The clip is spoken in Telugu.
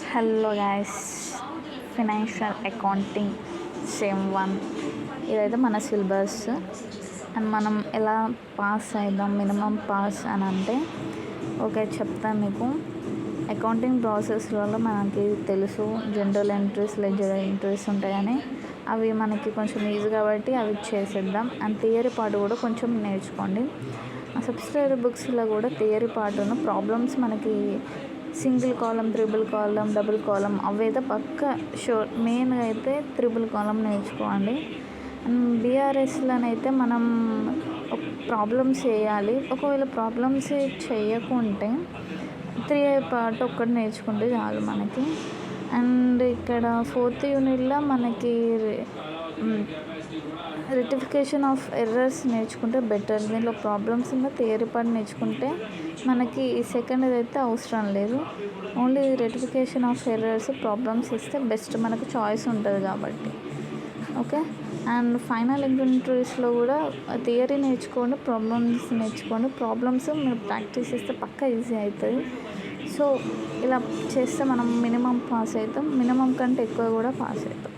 Hello guys, financial accounting same one. ఇదైతే మన సిలబస్. అండ్ మనం ఎలా పాస్ అవుదాం, మినిమం పాస్ అని అంటే ఓకే చెప్తాను మీకు. అకౌంటింగ్ ప్రాసెస్లలో మనకి తెలుసు జనరల్ ఎంట్రీస్, లెడ్జర్ ఎంట్రీస్ ఉంటాయని. అవి మనకి కొంచెం ఈజీ కాబట్టి అవి చేసేద్దాం. అండ్ థియరీ పార్ట్ కూడా కొంచెం నేర్చుకోండి. సబ్సిడరీ బుక్స్లో కూడా థియరీ పార్ట్ను ప్రాబ్లమ్స్ మనకి సింగిల్ కాలం, త్రిబుల్ కాలం, డబుల్ కాలం అవైతే పక్క షూర్. మెయిన్గా అయితే త్రిబుల్ కాలం నేర్చుకోండి. అండ్ బీఆర్ఎస్లోనైతే మనం ప్రాబ్లమ్స్ చేయాలి. ఒకవేళ ప్రాబ్లమ్స్ చేయకుంటే 3A పార్ట్ ఒక్కటి నేర్చుకుంటే చాలు మనకి. అండ్ ఇక్కడ 4th యూనిట్లో మనకి రెక్టిఫికేషన్ ఆఫ్ ఎర్రర్స్ నేర్చుకుంటే బెటర్. దీంట్లో ప్రాబ్లమ్స్ ఉన్న థియరీ పార్ట్ నేర్చుకుంటే మనకి సెకండ్ అయితే అవసరం లేదు. Only rectification of errors, problems ఇస్తే బెస్ట్, మనకు చాయిస్ ఉంటుంది కాబట్టి. ఓకే. అండ్ ఫైనల్ ఎంట్రీస్లో కూడా థియరీ నేర్చుకోండి, ప్రాబ్లమ్స్ నేర్చుకోండి. ప్రాబ్లమ్స్ మీరు ప్రాక్టీస్ చేస్తే పక్కా ఈజీ అవుతుంది. సో ఇలా చేస్తే మనం మినిమం పాస్ అవుతాం, మినిమం కంటే ఎక్కువ కూడా పాస్ అవుతాం.